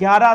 11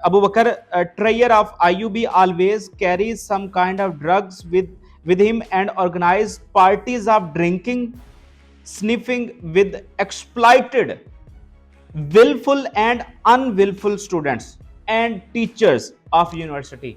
Abu Bakr, a trayer of IUB, always carries some kind of drugs with him and organize parties of drinking, sniffing with exploited, willful and unwillful students and teachers of university.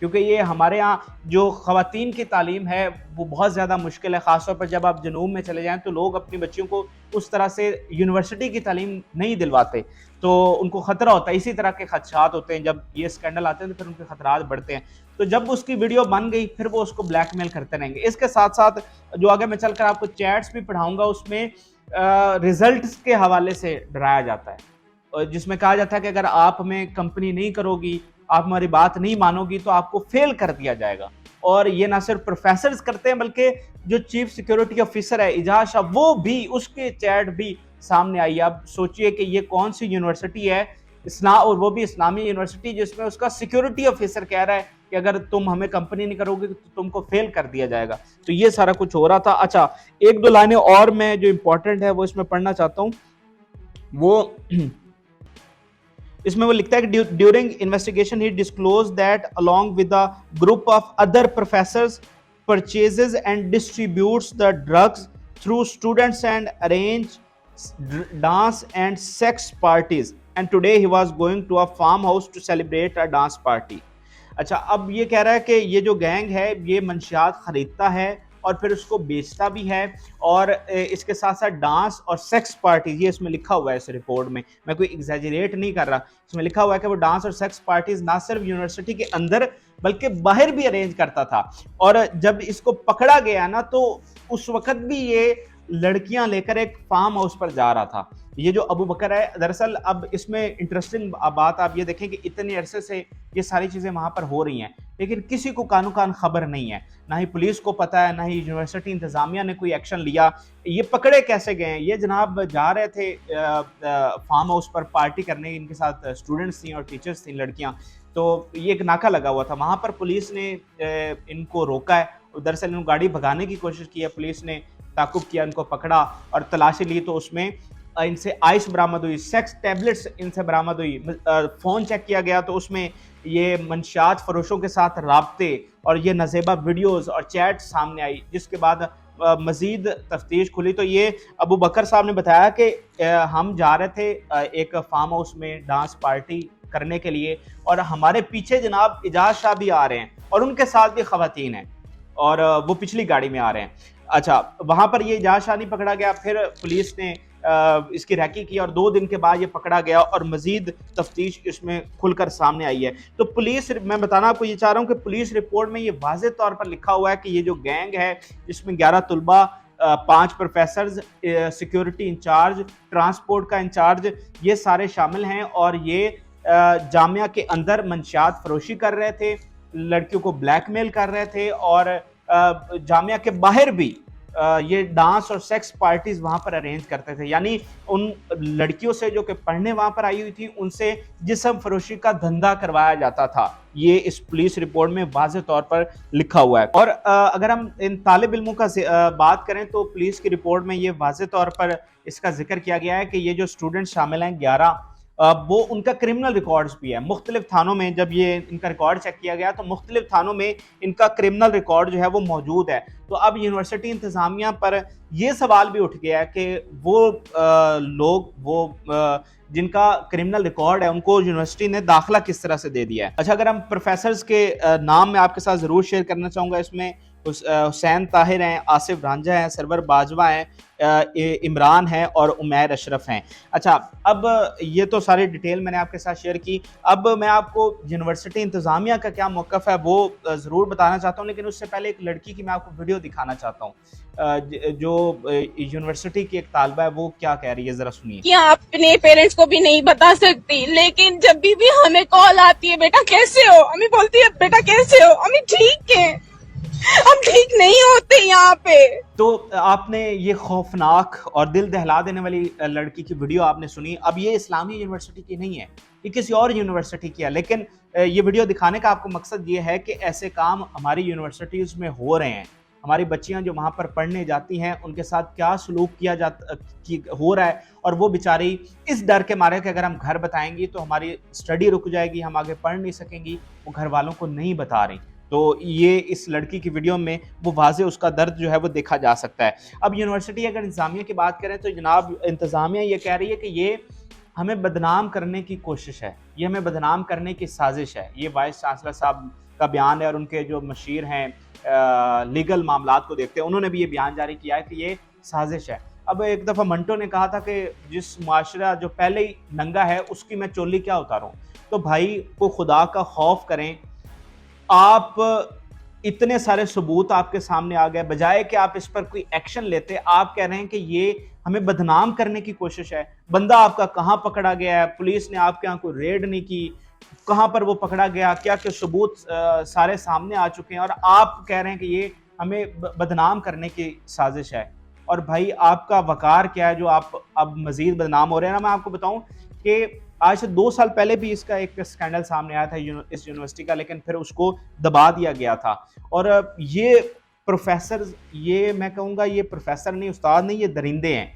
کیونکہ یہ ہمارے ہاں جو خواتین کی تعلیم ہے وہ بہت زیادہ مشکل ہے، خاص طور پر جب آپ جنوب میں چلے جائیں تو لوگ اپنی بچیوں کو اس طرح سے یونیورسٹی کی تعلیم نہیں دلواتے، تو ان کو خطرہ ہوتا ہے، اسی طرح کے خدشات ہوتے ہیں، جب یہ اسکینڈل آتے ہیں تو پھر ان کے خطرات بڑھتے ہیں۔ تو جب اس کی ویڈیو بن گئی پھر وہ اس کو بلیک میل کرتے رہیں گے۔ اس کے ساتھ ساتھ جو آگے میں چل کر آپ کو چیٹس بھی پڑھاؤں گا، اس میں ریزلٹس کے حوالے سے ڈرایا جاتا ہے، جس میں کہا جاتا ہے کہ اگر آپ ہمیں کمپنی نہیں کرو گی، آپ ہماری بات نہیں مانو گی تو آپ کو فیل کر دیا جائے گا۔ اور یہ نہ صرف پروفیسرز کرتے ہیں بلکہ جو چیف سیکیورٹی آفیسر ہے اعجاز شاہ، وہ بھی اس کے چیٹ بھی سامنے آئی ہے۔ اب سوچئے کہ یہ کون سی یونیورسٹی ہے، اور وہ بھی اسلامی یونیورسٹی، جس میں اس کا سیکیورٹی آفیسر کہہ رہا ہے کہ اگر تم ہمیں کمپنی نہیں کرو گے تو تم کو فیل کر دیا جائے گا۔ تو یہ سارا کچھ ہو رہا تھا۔ اچھا، ایک دو لائنیں اور میں جو امپورٹنٹ ہے وہ اس میں پڑھنا چاہتا ہوں۔ وہ اس میں وہ لکھتا ہے کہ during investigation he disclose that along with a group of other professors purchases and distributes the drugs through students and arrange dance and sex parties, and today he was going to a farmhouse to celebrate a dance party۔ اچھا، اب یہ کہہ رہا ہے کہ یہ جو gang ہے یہ منشیات خریدتا ہے اور پھر اس کو بیچتا بھی ہے، اور اس کے ساتھ ساتھ ڈانس اور سیکس پارٹیز، یہ اس میں لکھا ہوا ہے اس رپورٹ میں کوئی ایگزیجریٹ نہیں کر رہا، اس میں لکھا ہوا ہے کہ وہ ڈانس اور سیکس پارٹیز نہ صرف یونیورسٹی کے اندر بلکہ باہر بھی ارینج کرتا تھا۔ اور جب اس کو پکڑا گیا نا تو اس وقت بھی یہ لڑکیاں لے کر ایک فارم ہاؤس پر جا رہا تھا۔ یہ جو ابو بکر ہے، دراصل اب اس میں انٹرسٹنگ بات آپ یہ دیکھیں کہ اتنے عرصے سے یہ ساری چیزیں وہاں پر ہو رہی ہیں، لیکن کسی کو کانو کان خبر نہیں ہے، نہ ہی پولیس کو پتہ ہے، نہ ہی یونیورسٹی انتظامیہ نے کوئی ایکشن لیا۔ یہ پکڑے کیسے گئے ہیں؟ یہ جناب جا رہے تھے فارم ہاؤس پر پارٹی کرنے، ان کے ساتھ اسٹوڈنٹس تھیں اور ٹیچرز تھیں لڑکیاں، تو یہ ایک ناکہ لگا ہوا تھا، وہاں پر پولیس نے ان کو روکا ہے، دراصل ان گاڑی بھگانے کی کوشش کی ہے، پولیس نے تعاقب کیا، ان کو پکڑا اور تلاشی لی تو اس میں ان سے آئس برآمد ہوئی، سیکس ٹیبلٹس ان سے برآمد ہوئی، فون چیک کیا گیا تو اس میں یہ منشیات فروشوں کے ساتھ رابطے اور یہ نازیبہ ویڈیوز اور چیٹ سامنے آئی، جس کے بعد مزید تفتیش کھلی۔ تو یہ ابو بکر صاحب نے بتایا کہ ہم جا رہے تھے ایک فارم ہاؤس میں ڈانس پارٹی کرنے کے لیے، اور ہمارے پیچھے جناب اعجاز شاہ بھی آ رہے ہیں اور ان کے ساتھ بھی خواتین ہیں، اور وہ پچھلی گاڑی میں آ رہے ہیں۔ اچھا، وہاں پر یہ اعجاز شاہ نہیں پکڑا گیا، پھر پولیس نے اس کی ریکی کی اور 2 دن کے بعد یہ پکڑا گیا اور مزید تفتیش اس میں کھل کر سامنے آئی ہے۔ تو پولیس، میں بتانا آپ کو یہ چاہ رہا ہوں کہ پولیس رپورٹ میں یہ واضح طور پر لکھا ہوا ہے کہ یہ جو گینگ ہے جس میں 11 طلبہ، 5 پروفیسرز، سیکیورٹی انچارج، ٹرانسپورٹ کا انچارج، یہ سارے شامل ہیں، اور یہ جامعہ کے اندر منشیات فروشی کر رہے تھے، لڑکیوں کو بلیک میل کر رہے تھے، اور جامعہ کے باہر بھی یہ ڈانس اور سیکس پارٹیز وہاں پر ارینج کرتے تھے، یعنی ان لڑکیوں سے جو کہ پڑھنے وہاں پر آئی ہوئی تھی ان سے جسم فروشی کا دھندا کروایا جاتا تھا، یہ اس پولیس رپورٹ میں واضح طور پر لکھا ہوا ہے۔ اور اگر ہم ان طالب علموں کا بات کریں تو پولیس کی رپورٹ میں یہ واضح طور پر اس کا ذکر کیا گیا ہے کہ یہ جو اسٹوڈنٹ شامل ہیں 11، وہ ان کا کرمنل ریکارڈز بھی ہے، مختلف تھانوں میں جب یہ ان کا ریکارڈ چیک کیا گیا تو مختلف تھانوں میں ان کا کرمنل ریکارڈ جو ہے وہ موجود ہے۔ تو اب یونیورسٹی انتظامیہ پر یہ سوال بھی اٹھ گیا ہے کہ وہ لوگ جن کا کرمنل ریکارڈ ہے ان کو یونیورسٹی نے داخلہ کس طرح سے دے دیا ہے۔ اچھا، اگر ہم پروفیسرز کے نام میں آپ کے ساتھ ضرور شیئر کرنا چاہوں گا، اس میں حسین طاہر ہیں، آصف رانجھا ہیں، سرور باجوہ ہیں، عمران ہیں اور عمیر اشرف ہیں۔ اچھا، اب یہ تو ساری ڈیٹیل میں نے آپ کے ساتھ شیئر کی، اب میں آپ کو یونیورسٹی انتظامیہ کا کیا موقف ہے وہ ضرور بتانا چاہتا ہوں، لیکن اس سے پہلے ایک لڑکی کی میں آپ کو ویڈیو دکھانا چاہتا ہوں جو یونیورسٹی کی ایک طالبہ ہے، وہ کیا کہہ رہی ہے، ذرا سنیے۔ کہ آپ اپنے پیرنٹس کو بھی نہیں بتا سکتی، لیکن جب بھی ہمیں کال آتی ہے بیٹا کیسے ہو، امی بولتی ہے بیٹا کیسے ہو، امی ٹھیک ہے، ہم ٹھیک نہیں ہوتے یہاں پہ۔ تو آپ نے یہ خوفناک اور دل دہلا دینے والی لڑکی کی ویڈیو آپ نے سنی۔ اب یہ اسلامی یونیورسٹی کی نہیں ہے، یہ کسی اور یونیورسٹی کی ہے، لیکن یہ ویڈیو دکھانے کا آپ کو مقصد یہ ہے کہ ایسے کام ہماری یونیورسٹیز میں ہو رہے ہیں، ہماری بچیاں جو وہاں پر پڑھنے جاتی ہیں ان کے ساتھ کیا سلوک کیا ہو رہا ہے، اور وہ بیچاری اس ڈر کے مارے کہ اگر ہم گھر بتائیں گی تو ہماری اسٹڈی رک جائے گی، ہم آگے پڑھ نہیں سکیں گی، وہ گھر والوں کو نہیں بتا رہی۔ تو یہ اس لڑکی کی ویڈیو میں وہ واضح اس کا درد جو ہے وہ دیکھا جا سکتا ہے۔ اب یونیورسٹی اگر انتظامیہ کی بات کریں تو جناب انتظامیہ یہ کہہ رہی ہے کہ یہ ہمیں بدنام کرنے کی کوشش ہے، یہ ہمیں بدنام کرنے کی سازش ہے۔ یہ وائس چانسلر صاحب کا بیان ہے اور ان کے جو مشیر ہیں لیگل معاملات کو دیکھتے ہیں، انہوں نے بھی یہ بیان جاری کیا ہے کہ یہ سازش ہے۔ اب ایک دفعہ منٹو نے کہا تھا کہ جس معاشرہ جو پہلے ہی ننگا ہے اس کی میں چولی کیا اتاروں۔ تو بھائی کو خدا کا خوف کریں، آپ اتنے سارے ثبوت آپ کے سامنے آ گئے، بجائے کہ آپ اس پر کوئی ایکشن لیتے، آپ کہہ رہے ہیں کہ یہ ہمیں بدنام کرنے کی کوشش ہے۔ بندہ آپ کا کہاں پکڑا گیا ہے، پولیس نے آپ کے یہاں کوئی ریڈ نہیں کی، کہاں پر وہ پکڑا گیا، کیا کہ ثبوت سارے سامنے آ چکے ہیں، اور آپ کہہ رہے ہیں کہ یہ ہمیں بدنام کرنے کی سازش ہے۔ اور بھائی آپ کا وقار کیا ہے جو آپ اب مزید بدنام ہو رہے ہیں نا۔ میں آپ کو بتاؤں کہ آج سے 2 سال پہلے بھی اس کا ایک اسکینڈل سامنے آیا تھا اس یونیورسٹی کا، لیکن پھر اس کو دبا دیا گیا تھا۔ اور یہ پروفیسر، یہ میں کہوں گا یہ پروفیسر نہیں، استاد نہیں، یہ درندے ہیں۔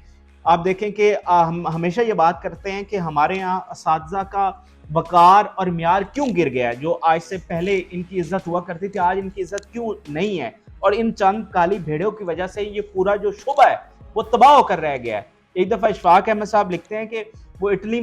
آپ دیکھیں کہ ہم ہمیشہ یہ بات کرتے ہیں کہ ہمارے یہاں اساتذہ کا وقار اور معیار کیوں گر گیا ہے، جو آج سے پہلے ان کی عزت ہوا کرتی تھی آج ان کی عزت کیوں نہیں ہے، اور ان چند کالی بھیڑوں کی وجہ سے یہ پورا جو شعبہ ہے وہ تباہ ہو کر رہ گیا ہے۔ ایک دفعہ اشفاق احمد صاحب لکھتے ہیں کہ وہ اٹلی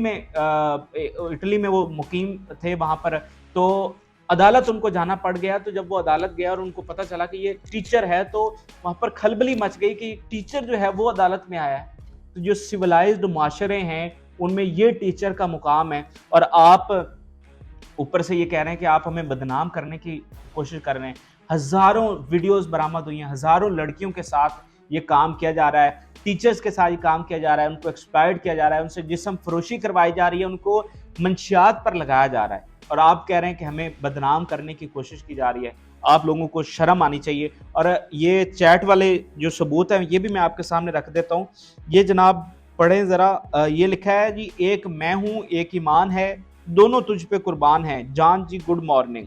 میں وہ مقیم تھے وہاں پر، تو عدالت ان کو جانا پڑ گیا۔ تو جب وہ عدالت گیا اور ان کو پتہ چلا کہ یہ ٹیچر ہے، تو وہاں پر کھلبلی مچ گئی کہ ٹیچر جو ہے وہ عدالت میں آیا ہے۔ تو جو سویلائزڈ معاشرے ہیں ان میں یہ ٹیچر کا مقام ہے، اور آپ اوپر سے یہ کہہ رہے ہیں کہ آپ ہمیں بدنام کرنے کی کوشش کر رہے ہیں۔ ہزاروں ویڈیوز برآمد ہوئی ہیں، ہزاروں لڑکیوں کے ساتھ یہ کام کیا جا رہا ہے، ٹیچرز کے ساتھ یہ کام کیا جا رہا ہے، ان کو ایکسپلائٹ کیا جا رہا ہے، ان سے جسم فروشی کروائی جا رہی ہے، ان کو منشیات پر لگایا جا رہا ہے، اور آپ کہہ رہے ہیں کہ ہمیں بدنام کرنے کی کوشش کی جا رہی ہے۔ آپ لوگوں کو شرم آنی چاہیے۔ اور یہ چیٹ والے جو ثبوت ہیں یہ بھی میں آپ کے سامنے رکھ دیتا ہوں۔ یہ جناب پڑھیں ذرا، یہ لکھا ہے جی، ایک میں ہوں ایک ایمان ہے، دونوں تجھ پہ قربان ہیں، جان جی گڈ مارننگ۔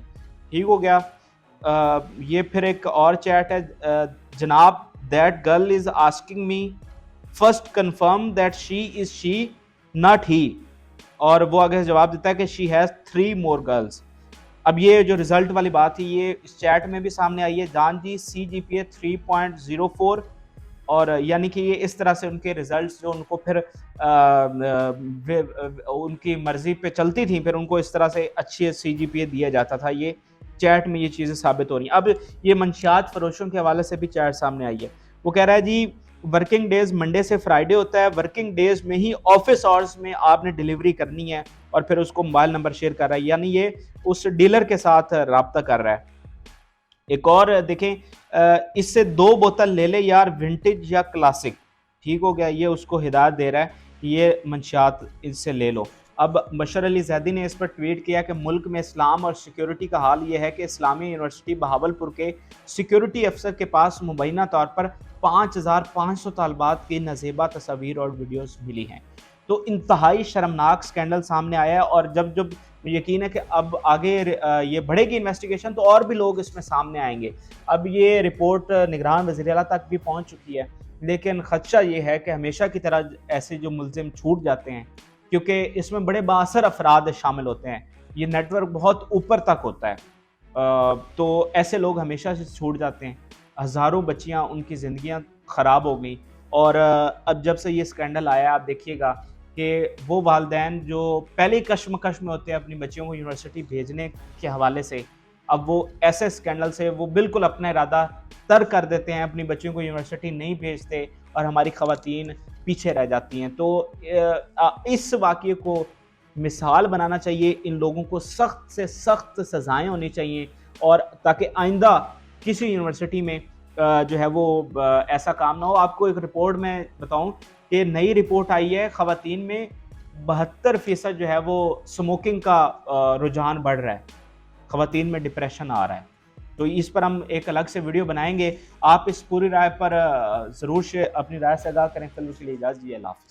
ٹھیک ہو گیا۔ یہ پھر ایک اور چیٹ ہے، جناب that girl is asking me first confirm that she is she not he، اور وہ آگے جواب دیتا ہے کہ she has 3 more girls۔ اب یہ جو رزلٹ والی بات تھی یہ اس چیٹ میں بھی سامنے آئی ہے، جان جی CGPA 3.04، اور یعنی کہ یہ اس طرح سے ان کے ریزلٹس جو ان کو پھر ان کی مرضی پہ چلتی تھیں، پھر ان کو اس طرح سے اچھی CGPA دیا جاتا تھا۔ یہ چیٹ میں یہ چیزیں ثابت ہو رہی ہیں۔ اب یہ منشیات فروشوں کے حوالے سے بھی چیٹ سامنے آئی ہے۔ وہ کہہ رہا ہے جی ورکنگ ڈیز منڈے سے فرائیڈے ہوتا ہے، ورکنگ ڈیز میں ہی آفس آورز میں آپ نے ڈیلیوری کرنی ہے، اور پھر اس کو موبائل نمبر شیئر کر رہا ہے، یعنی یہ اس ڈیلر کے ساتھ رابطہ کر رہا ہے۔ ایک اور دیکھیں، اس سے 2 بوتل لے لے یار، ونٹیج یا کلاسک۔ ٹھیک ہو گیا، یہ اس کو ہدایت دے رہا ہے کہ یہ منشیات اس سے لے لو۔ اب بشر علی زیدی نے اس پر ٹویٹ کیا کہ ملک میں اسلام اور سیکیورٹی کا حال یہ ہے کہ اسلامی یونیورسٹی بہاولپور کے سیکیورٹی افسر کے پاس مبینہ طور پر 5500 طالبات کی نازیبہ تصاویر اور ویڈیوز ملی ہیں۔ تو انتہائی شرمناک سکینڈل سامنے آیا ہے، اور جب یقین ہے کہ اب آگے یہ بڑھے گی انویسٹیگیشن تو اور بھی لوگ اس میں سامنے آئیں گے۔ اب یہ رپورٹ نگران وزیر اعلیٰ تک بھی پہنچ چکی ہے، لیکن خدشہ یہ ہے کہ ہمیشہ کی طرح ایسے جو ملزم چھوٹ جاتے ہیں، کیونکہ اس میں بڑے بااثر افراد شامل ہوتے ہیں، یہ نیٹ ورک بہت اوپر تک ہوتا ہے، تو ایسے لوگ ہمیشہ سے چھوٹ جاتے ہیں۔ ہزاروں بچیاں، ان کی زندگیاں خراب ہو گئیں، اور اب جب سے یہ سکینڈل آیا آپ دیکھیے گا کہ وہ والدین جو پہلے کشمکش میں ہوتے ہیں اپنی بچیوں کو یونیورسٹی بھیجنے کے حوالے سے، اب وہ ایسے سکینڈل سے وہ بالکل اپنا ارادہ ترک کر دیتے ہیں، اپنی بچیوں کو یونیورسٹی نہیں بھیجتے، اور ہماری خواتین پیچھے رہ جاتی ہیں۔ تو اس واقعے کو مثال بنانا چاہیے، ان لوگوں کو سخت سے سخت سزائیں ہونی چاہیے، اور تاکہ آئندہ کسی یونیورسٹی میں جو ہے وہ ایسا کام نہ ہو۔ آپ کو ایک رپورٹ میں بتاؤں کہ نئی رپورٹ آئی ہے، خواتین میں 72% جو ہے وہ سموکنگ کا رجحان بڑھ رہا ہے، خواتین میں ڈپریشن آ رہا ہے۔ تو اس پر ہم ایک الگ سے ویڈیو بنائیں گے، آپ اس پوری رائے پر ضرور اپنی رائے سے آگاہ کریں۔ فی الوقت کے لیے اجازت دیجیے، اللہ حافظ۔